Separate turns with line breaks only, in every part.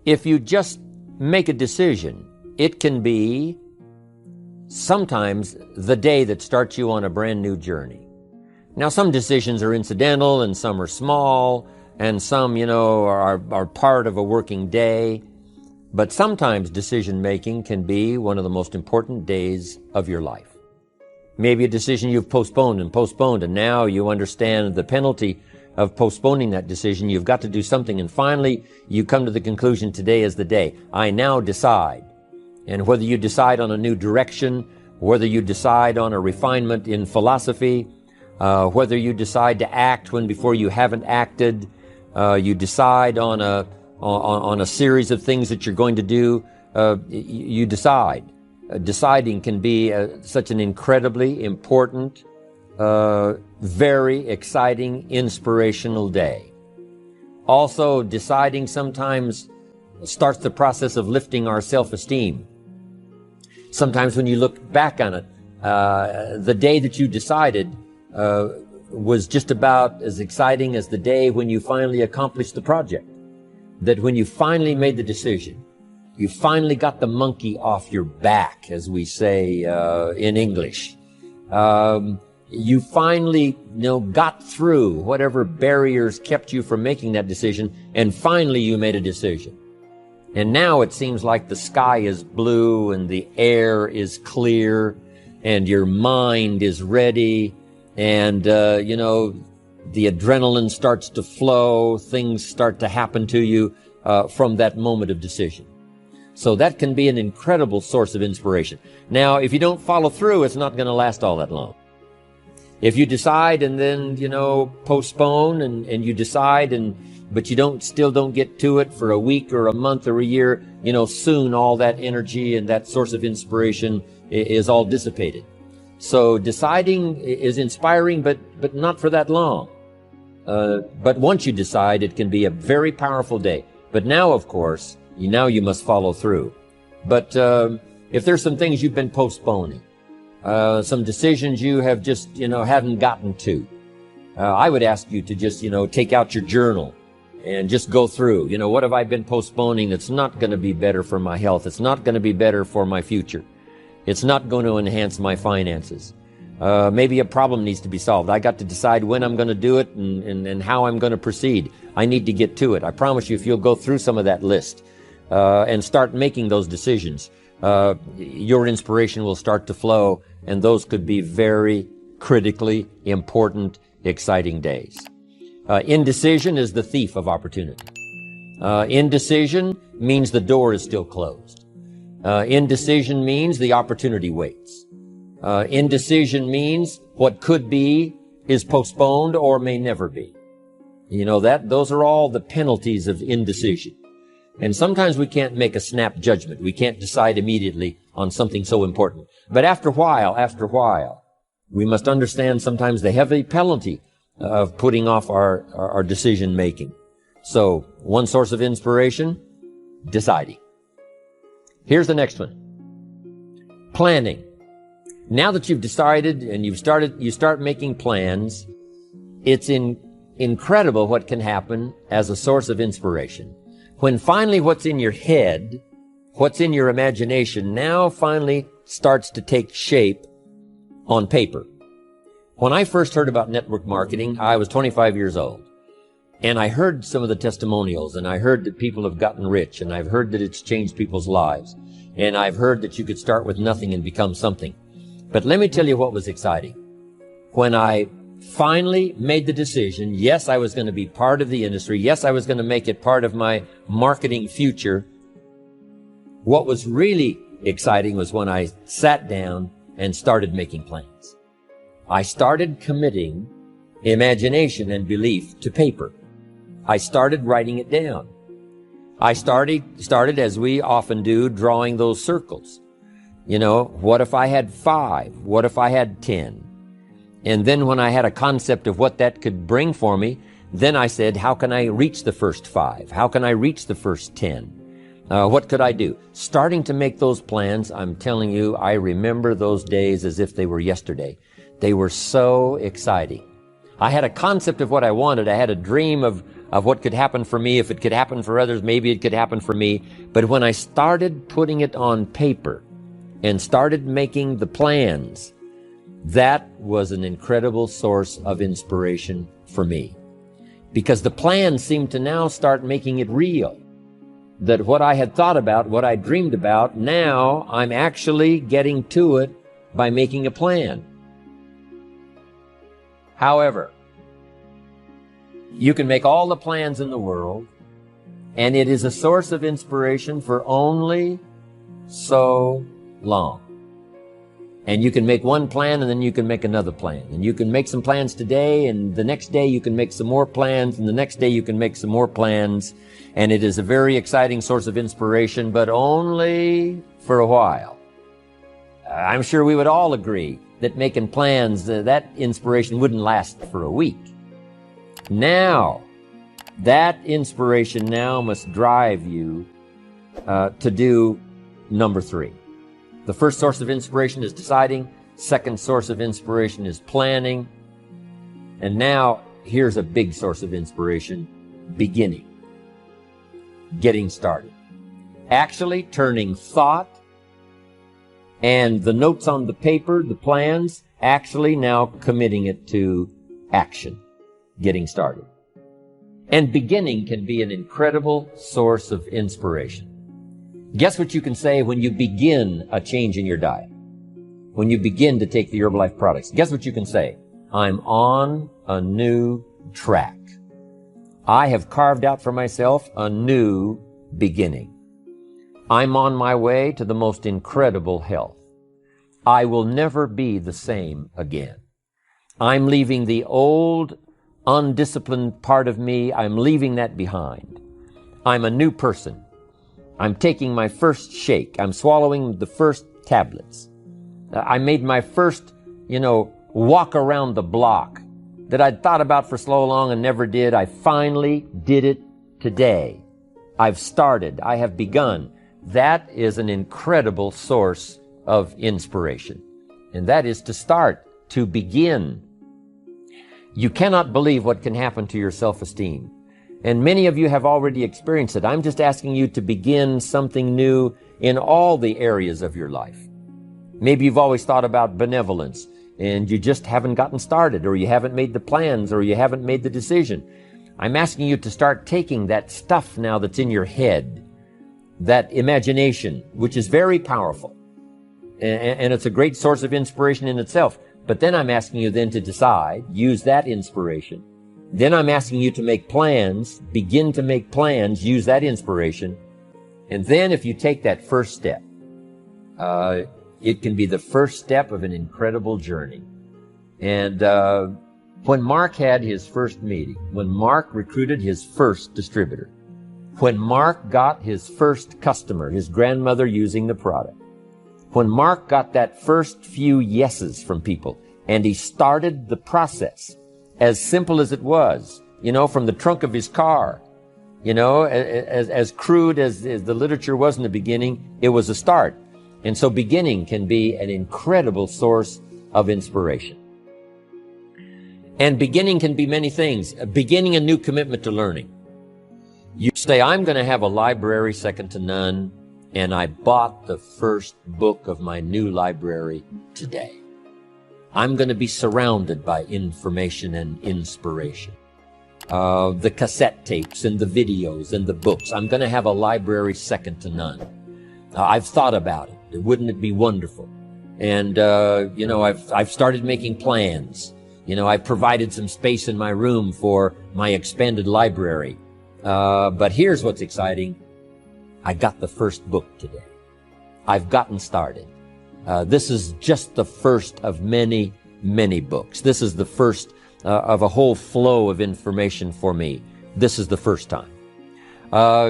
If you just make a decision, it can be sometimes the day that starts you on a brand new journey. Now, some decisions are incidental and some are small and some, are part of a working day. But sometimes decision making can be one of the most important days of your life. Maybe a decision you've postponed, and now you understand the penalty of postponing that decision. You've got to do something, and finally you come to the conclusion, today is the day. I now decide. And whether you decide on a new direction, whether you decide on a refinement in philosophy, whether you decide to act when before you haven't acted, you decide on a series of things that you're going to do, you decide. Deciding can be such an incredibly important, very exciting, inspirational day. Also, deciding sometimes starts the process of lifting our self-esteem. Sometimes when you look back on it, the day that you decided was just about as exciting as the day when you finally accomplished the project. That when you finally made the decision, you finally got the monkey off your back, as we say in English. You finally, got through whatever barriers kept you from making that decision, and finally you made a decision. And now it seems like the sky is blue and the air is clear and your mind is ready and, the adrenaline starts to flow, things start to happen to you from that moment of decision. So that can be an incredible source of inspiration. Now, if you don't follow through, it's not going to last all that long. If you decide and then, postpone and you decide but you still don't get to it for a week or a month or a year, soon all that energy and that source of inspiration is all dissipated. So deciding is inspiring, but not for that long. But once you decide, it can be a very powerful day. But now, of course, you must follow through. But if there's some things you've been postponing, some decisions you have just, haven't gotten to, I would ask you to just, take out your journal and just go through, what have I been postponing that's not going to be better for my health? It's not going to be better for my future. It's not going to enhance my finances. Maybe a problem needs to be solved. I got to decide when I'm going to do it and how I'm going to proceed. I need to get to it. I promise you, if you'll go through some of that list and start making those decisions, your inspiration will start to flow, and those could be very critically important, exciting days. Indecision is the thief of opportunity. Indecision means the door is still closed. Indecision means the opportunity waits. Indecision means what could be is postponed or may never be. Those are all the penalties of indecision. And sometimes we can't make a snap judgment. We can't decide immediately on something so important. But after a while, we must understand sometimes the heavy penalty of putting off our decision making. So, one source of inspiration, deciding. Here's the next one. Planning. Now that you've decided and you start making plans, it's incredible what can happen as a source of inspiration. When finally what's in your head, what's in your imagination, now finally starts to take shape on paper. When I first heard about network marketing, I was 25 years old. And I heard some of the testimonials, and I heard that people have gotten rich, and I've heard that it's changed people's lives. And I've heard that you could start with nothing and become something. But let me tell you what was exciting. When I finally made the decision, yes, I was going to be part of the industry. Yes, I was going to make it part of my marketing future. What was really exciting was when I sat down and started making plans. I started committing imagination and belief to paper. I started writing it down. I started, as we often do, drawing those circles. What if I had 5? What if I had 10? And then when I had a concept of what that could bring for me, then I said, how can I reach the first 5? How can I reach the first 10? What could I do? Starting to make those plans, I'm telling you, I remember those days as if they were yesterday. They were so exciting. I had a concept of what I wanted. I had a dream of of what could happen for me. If it could happen for others, maybe it could happen for me. But when I started putting it on paper and started making the plans, that was an incredible source of inspiration for me. Because the plans seemed to now start making it real. That what I had thought about, what I dreamed about, now I'm actually getting to it by making a plan. However, you can make all the plans in the world, and it is a source of inspiration for only so long. And you can make one plan, and then you can make another plan. And you can make some plans today, and the next day you can make some more plans, and the next day you can make some more plans. And it is a very exciting source of inspiration, but only for a while. I'm sure we would all agree that making plans, that inspiration wouldn't last for a week. Now, that inspiration now must drive you to do number 3. The first source of inspiration is deciding. Second source of inspiration is planning. And now, here's a big source of inspiration: beginning. Getting started. Actually turning thought and the notes on the paper, the plans, actually now committing it to action. Getting started. And beginning can be an incredible source of inspiration. Guess what you can say when you begin a change in your diet? When you begin to take the Herbalife products, guess what you can say? I'm on a new track. I have carved out for myself a new beginning. I'm on my way to the most incredible health. I will never be the same again. I'm leaving the old, undisciplined part of me. I'm leaving that behind. I'm a new person. I'm taking my first shake. I'm swallowing the first tablets. I made my first, walk around the block that I'd thought about for so long and never did. I finally did it today. I've started. I have begun. That is an incredible source of inspiration. And that is to start, to begin. You cannot believe what can happen to your self-esteem. And many of you have already experienced it. I'm just asking you to begin something new in all the areas of your life. Maybe you've always thought about benevolence and you just haven't gotten started, or you haven't made the plans, or you haven't made the decision. I'm asking you to start taking that stuff now that's in your head, that imagination, which is very powerful. And it's a great source of inspiration in itself. But then I'm asking you then to decide, use that inspiration. Then I'm asking you to make plans, begin to make plans, use that inspiration. And then if you take that first step, it can be the first step of an incredible journey. And when Mark had his first meeting, when Mark recruited his first distributor, when Mark got his first customer, his grandmother using the product, when Mark got that first few yeses from people, and he started the process, as simple as it was, from the trunk of his car, as crude as the literature was in the beginning, it was a start. And so beginning can be an incredible source of inspiration. And beginning can be many things. Beginning a new commitment to learning. You say, I'm going to have a library second to none, and I bought the first book of my new library today. I'm going to be surrounded by information and inspiration. The cassette tapes and the videos and the books. I'm going to have a library second to none. I've thought about it. Wouldn't it be wonderful? And, I've started making plans. I've provided some space in my room for my expanded library. But here's what's exciting. I got the first book today. I've gotten started. This is just the first of many, many books. This is the first of a whole flow of information for me. This is the first time.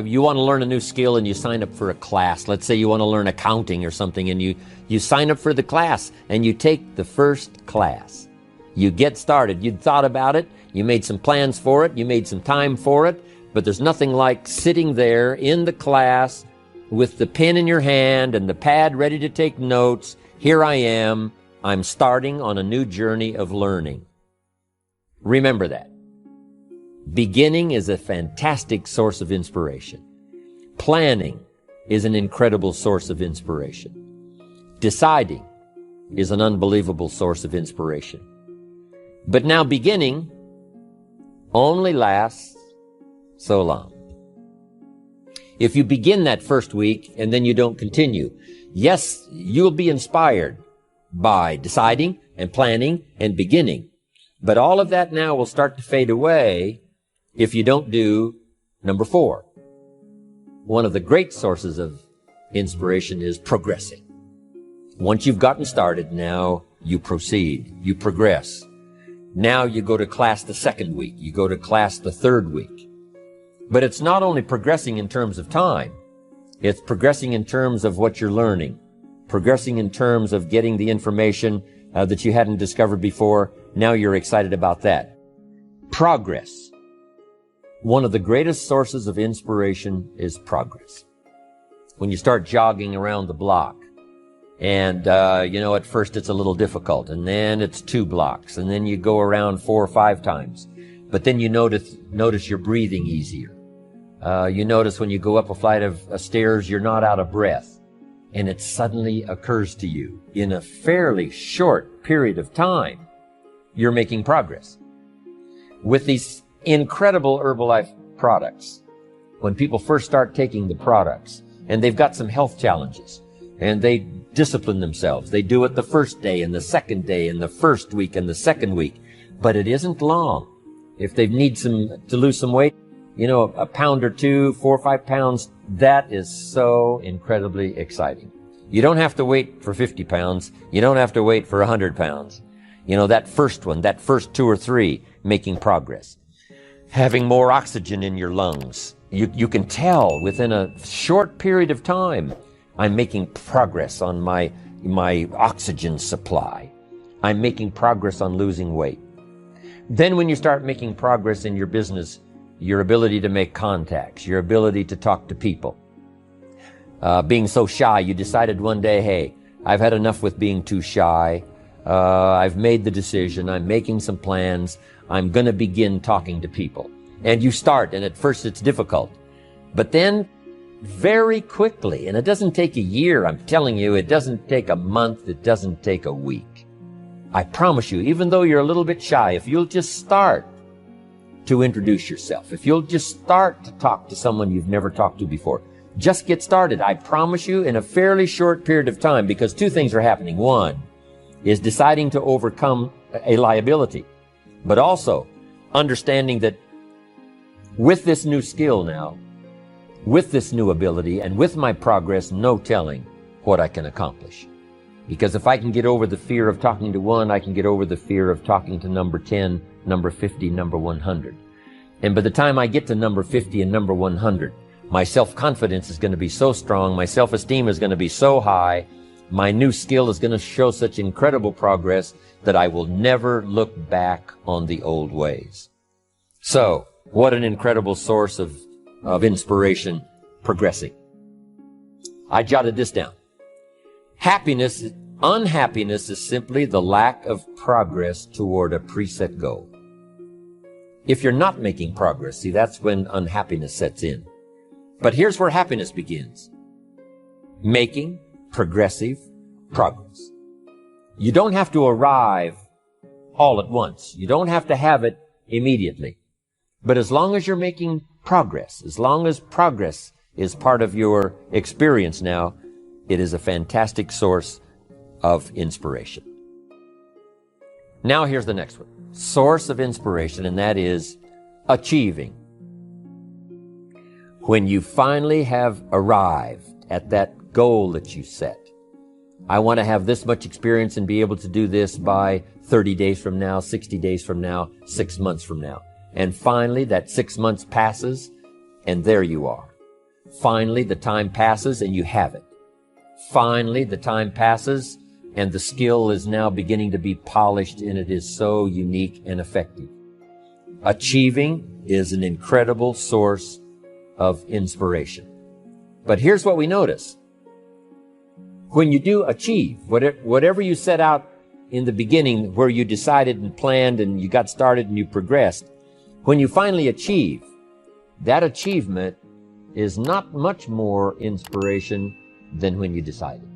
You want to learn a new skill and you sign up for a class. Let's say you want to learn accounting or something, and you sign up for the class and you take the first class. You get started. You'd thought about it. You made some plans for it. You made some time for it. But there's nothing like sitting there in the class with the pen in your hand and the pad ready to take notes. Here I am. I'm starting on a new journey of learning. Remember that. Beginning is a fantastic source of inspiration. Planning is an incredible source of inspiration. Deciding is an unbelievable source of inspiration. But now beginning only lasts so long. If you begin that first week and then you don't continue, yes, you'll be inspired by deciding and planning and beginning. But all of that now will start to fade away if you don't do number 4. One of the great sources of inspiration is progressing. Once you've gotten started, now you proceed, you progress. Now you go to class the second week, you go to class the third week. But it's not only progressing in terms of time, it's progressing in terms of what you're learning, progressing in terms of getting the information that you hadn't discovered before. Now you're excited about that. Progress. One of the greatest sources of inspiration is progress. When you start jogging around the block, and at first it's a little difficult, and then it's 2 blocks, and then you go around 4 or 5 times. But then you notice you're breathing easier. You notice when you go up a flight of stairs, you're not out of breath. And it suddenly occurs to you, in a fairly short period of time, you're making progress. With these incredible Herbalife products, when people first start taking the products, and they've got some health challenges, and they discipline themselves, they do it the first day and the second day and the first week and the second week, but it isn't long. If they need to lose some weight, a pound or 2, 4 or 5 pounds, that is so incredibly exciting. You don't have to wait for 50 pounds. You don't have to wait for 100 pounds. That first one, that first 2 or 3, making progress. Having more oxygen in your lungs. You can tell within a short period of time, I'm making progress on my oxygen supply. I'm making progress on losing weight. Then when you start making progress in your business, your ability to make contacts, your ability to talk to people. Being so shy, you decided one day, hey, I've had enough with being too shy. I've made the decision. I'm making some plans. I'm going to begin talking to people. And you start, and at first it's difficult. But then very quickly, and it doesn't take a year, I'm telling you, it doesn't take a month, it doesn't take a week. I promise you, even though you're a little bit shy, if you'll just start to introduce yourself, if you'll just start to talk to someone you've never talked to before, just get started. I promise you, in a fairly short period of time, because 2 things are happening. One is deciding to overcome a liability, but also understanding that with this new skill now, with this new ability, and with my progress, no telling what I can accomplish. Because if I can get over the fear of talking to 1, I can get over the fear of talking to number 10, number 50, number 100. And by the time I get to number 50 and number 100, my self-confidence is going to be so strong, my self-esteem is going to be so high, my new skill is going to show such incredible progress that I will never look back on the old ways. So, what an incredible source of inspiration, progressing. I jotted this down. Unhappiness is simply the lack of progress toward a preset goal. If you're not making progress, see, that's when unhappiness sets in. But here's where happiness begins. Making progressive progress. You don't have to arrive all at once. You don't have to have it immediately. But as long as you're making progress, as long as progress is part of your experience now, it is a fantastic source of inspiration. Now here's the next one. Source of inspiration, and that is achieving. When you finally have arrived at that goal that you set. I want to have this much experience and be able to do this by 30 days from now, 60 days from now, 6 months from now. And finally, that 6 months passes, and there you are. Finally, the time passes, and you have it. Finally, the time passes, and the skill is now beginning to be polished, and it is so unique and effective. Achieving is an incredible source of inspiration. But here's what we notice. When you do achieve, whatever you set out in the beginning, where you decided and planned and you got started and you progressed, When you finally achieve, that achievement is not much more inspiration than when you decided.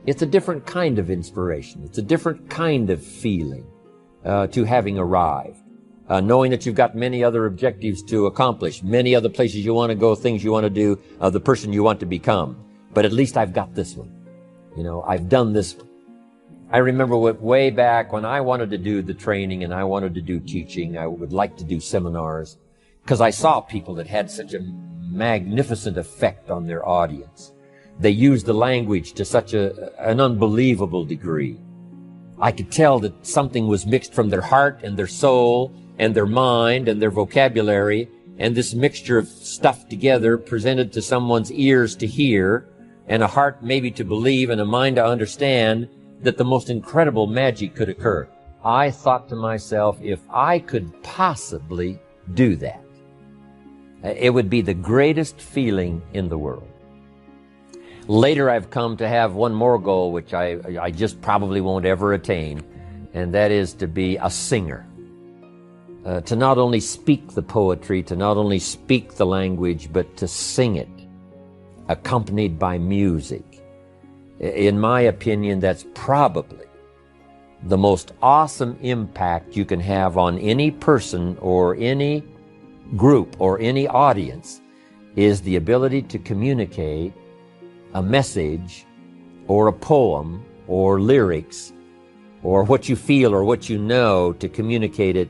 It's a different kind of inspiration. It's a different kind of feeling to having arrived. Knowing that you've got many other objectives to accomplish, many other places you want to go, things you want to do, the person you want to become. But at least I've got this one. You know, I've done this one. I remember way back when I wanted to do the training and I wanted to do teaching, I would like to do seminars, because I saw people that had such a magnificent effect on their audience. They used the language to such an unbelievable degree. I could tell that something was mixed from their heart and their soul and their mind and their vocabulary, and this mixture of stuff together presented to someone's ears to hear and a heart maybe to believe and a mind to understand that the most incredible magic could occur. I thought to myself, if I could possibly do that, it would be the greatest feeling in the world. Later, I've come to have one more goal, which I just probably won't ever attain, and that is to be a singer. To not only speak the poetry, to not only speak the language, but to sing it, accompanied by music. In my opinion, that's probably the most awesome impact you can have on any person or any group or any audience, is the ability to communicate a message or a poem or lyrics or what you feel or what you know, to communicate it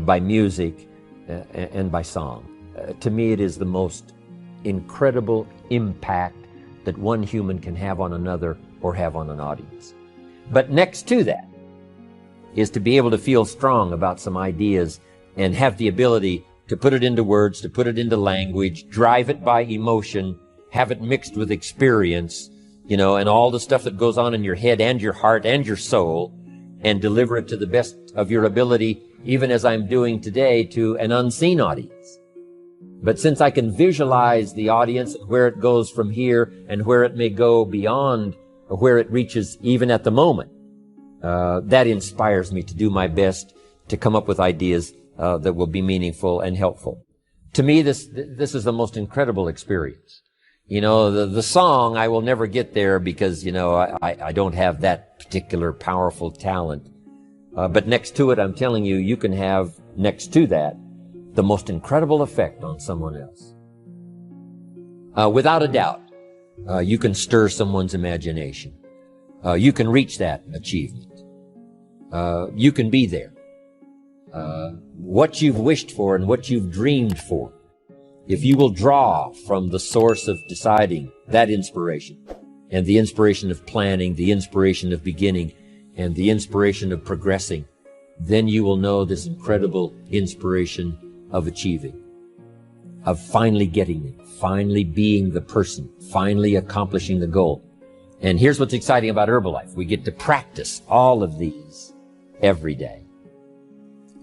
by music and by song. To me, it is the most incredible impact that one human can have on another or have on an audience. But next to that is to be able to feel strong about some ideas and have the ability to put it into words, to put it into language, drive it by emotion, have it mixed with experience, you know, and all the stuff that goes on in your head and your heart and your soul, and deliver it to the best of your ability, even as I'm doing today, to an unseen audience. But since I can visualize the audience, where it goes from here and where it may go beyond where it reaches even at the moment, that inspires me to do my best to come up with ideas that will be meaningful and helpful. To me, this is the most incredible experience. You know, the song, I will never get there because, you know, I don't have that particular powerful talent. But next to it, I'm telling you, you can have next to that the most incredible effect on someone else. Without a doubt, you can stir someone's imagination. You can reach that achievement. You can be there. What you've wished for and what you've dreamed for, if you will draw from the source of deciding, that inspiration, and the inspiration of planning, the inspiration of beginning, and the inspiration of progressing, then you will know this incredible inspiration of achieving, of finally getting it, finally being the person, finally accomplishing the goal. And here's what's exciting about Herbalife. We get to practice all of these every day.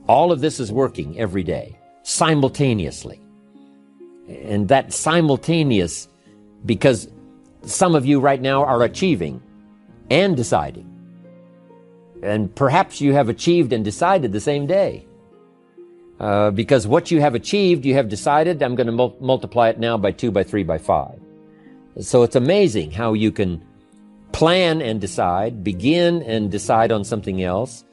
All of this is working every day, simultaneously. And that simultaneous, because some of you right now are achieving and deciding. And perhaps you have achieved and decided the same day. Because what you have achieved, you have decided, I'm going to multiply it now by 2, by 3, by 5. So it's amazing how you can plan and decide, begin and decide on something else.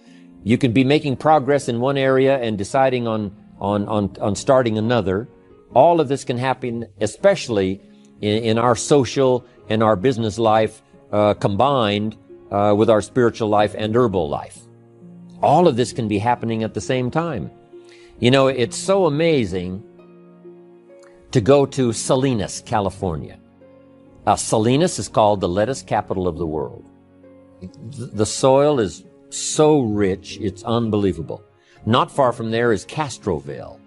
You can be making progress in one area and deciding on starting another. All of this can happen, especially in our social and our business life, combined with our spiritual life and herbal life. All of this can be happening at the same time. You know, it's so amazing to go to Salinas, California. Salinas is called the lettuce capital of the world. The soil is so rich, it's unbelievable. Not far from there is Castroville.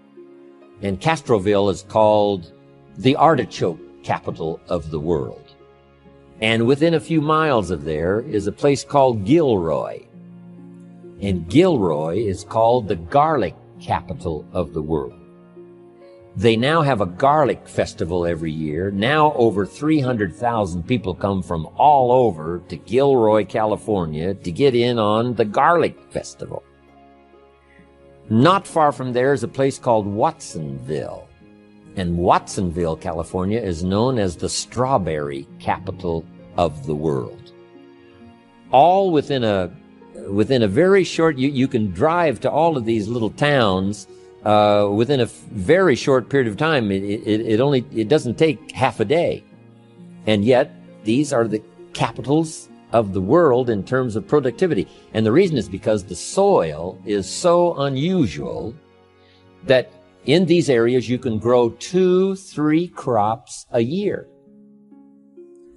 And Castroville is called the artichoke capital of the world. And within a few miles of there is a place called Gilroy. And Gilroy is called the garlic capital of the world. They now have a garlic festival every year. Now over 300,000 people come from all over to Gilroy, California to get in on the garlic festival. Not far from there is a place called Watsonville. And Watsonville, California, is known as the strawberry capital of the world. All within a very short, you can drive to all of these little towns within a very short period of time. It doesn't take half a day. And yet, these are the capitals of the world in terms of productivity. And the reason is because the soil is so unusual that in these areas you can grow 2-3 crops a year.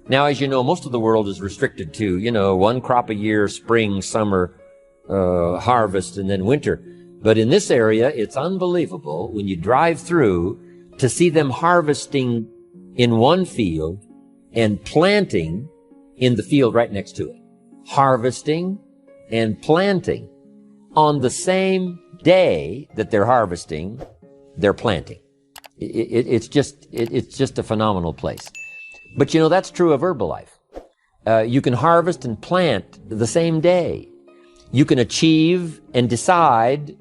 Now, as you know, most of the world is restricted to, one crop a year, spring, summer, harvest, and then winter. But in this area, it's unbelievable when you drive through to see them harvesting in one field and planting in the field right next to it. Harvesting and planting. On the same day that they're harvesting, they're planting. It's just a phenomenal place. But that's true of Herbalife. You can harvest and plant the same day. You can achieve and decide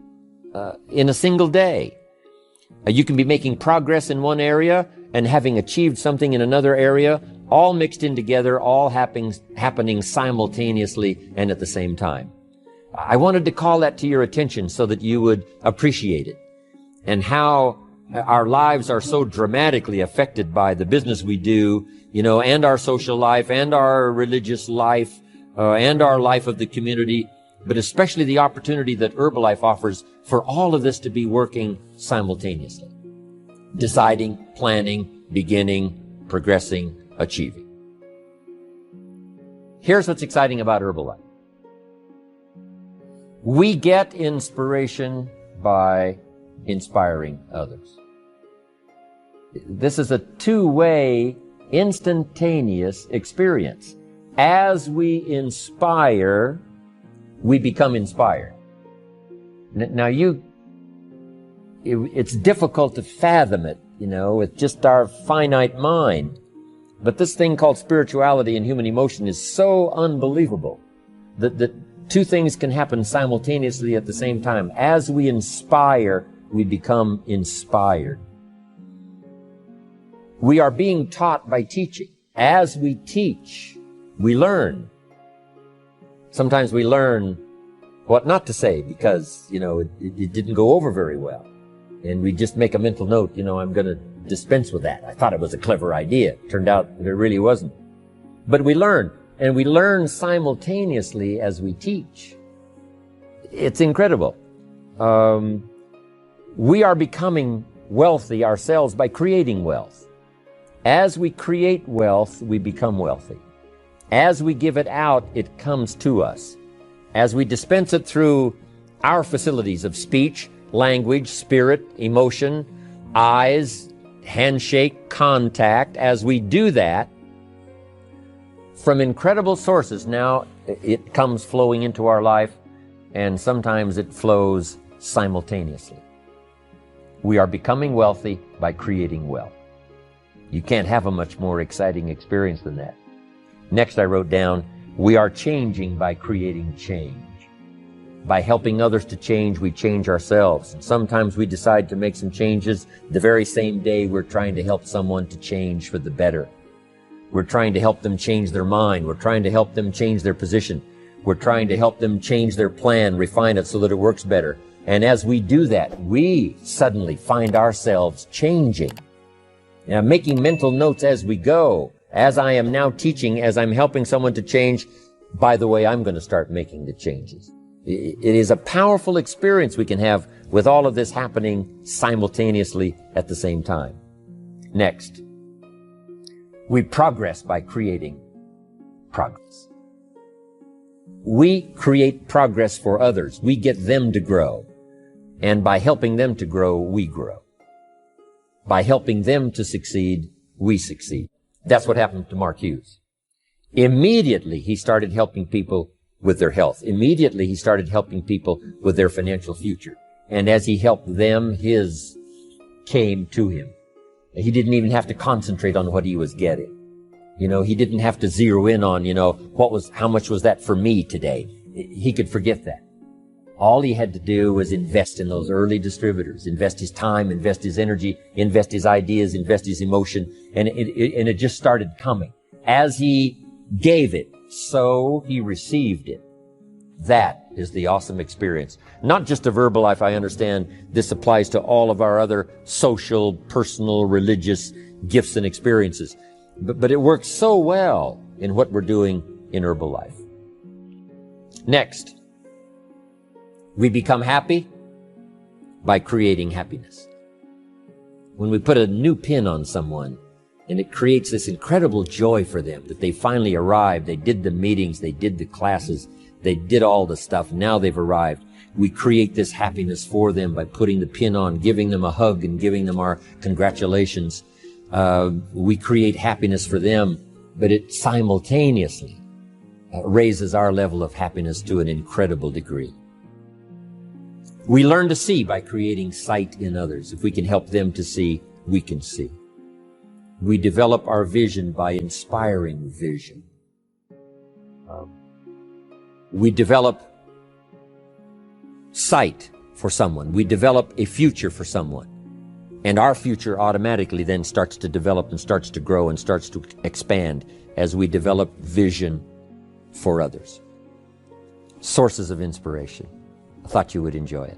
in a single day. You can be making progress in one area and having achieved something in another area, all mixed in together, all happening simultaneously and at the same time. I wanted to call that to your attention so that you would appreciate it, and how our lives are so dramatically affected by the business we do, and our social life, and our religious life, and our life of the community, but especially the opportunity that Herbalife offers for all of this to be working simultaneously. Deciding, planning, beginning, progressing, achieving. Here's what's exciting about Herbalife. We get inspiration by inspiring others. This is a two-way, instantaneous experience. As we inspire, we become inspired. Now it's difficult to fathom it, with just our finite mind. But this thing called spirituality and human emotion is so unbelievable that two things can happen simultaneously at the same time. As we inspire, we become inspired. We are being taught by teaching. As we teach, we learn. Sometimes we learn what not to say because, it didn't go over very well. And we just make a mental note, I'm going to dispense with that. I thought it was a clever idea. Turned out that it really wasn't. But we learn, and we learn simultaneously as we teach. It's incredible. We are becoming wealthy ourselves by creating wealth. As we create wealth, we become wealthy. As we give it out, it comes to us. As we dispense it through our facilities of speech, language, spirit, emotion, eyes, handshake, contact, as we do that, from incredible sources, now it comes flowing into our life, and sometimes it flows simultaneously. We are becoming wealthy by creating wealth. You can't have a much more exciting experience than that. Next, I wrote down, we are changing by creating change. By helping others to change, we change ourselves. And sometimes we decide to make some changes the very same day we're trying to help someone to change for the better. We're trying to help them change their mind. We're trying to help them change their position. We're trying to help them change their plan, refine it so that it works better. And as we do that, we suddenly find ourselves changing. Now, making mental notes as we go. As I am now teaching, as I'm helping someone to change, by the way, I'm going to start making the changes. It is a powerful experience we can have with all of this happening simultaneously at the same time. Next, we progress by creating progress. We create progress for others. We get them to grow. And by helping them to grow, we grow. By helping them to succeed, we succeed. That's what happened to Mark Hughes. Immediately, he started helping people with their health. Immediately, he started helping people with their financial future. And as he helped them, his came to him. He didn't even have to concentrate on what he was getting. He didn't have to zero in on, how much was that for me today? He could forget that. All he had to do was invest in those early distributors, invest his time, invest his energy, invest his ideas, invest his emotion, and it just started coming. As he gave it, so he received it. That is the awesome experience. Not just a Verbalife, I understand this applies to all of our other social, personal, religious gifts and experiences. But it works so well in what we're doing in Herbalife. Next, we become happy by creating happiness. When we put a new pin on someone, and it creates this incredible joy for them that they finally arrived, they did the meetings, they did the classes, they did all the stuff, now they've arrived. We create this happiness for them by putting the pin on, giving them a hug and giving them our congratulations. We create happiness for them, but it simultaneously raises our level of happiness to an incredible degree. We learn to see by creating sight in others. If we can help them to see, we can see. We develop our vision by inspiring vision. We develop sight for someone. We develop a future for someone. And our future automatically then starts to develop and starts to grow and starts to expand as we develop vision for others. Sources of inspiration. I thought you would enjoy it.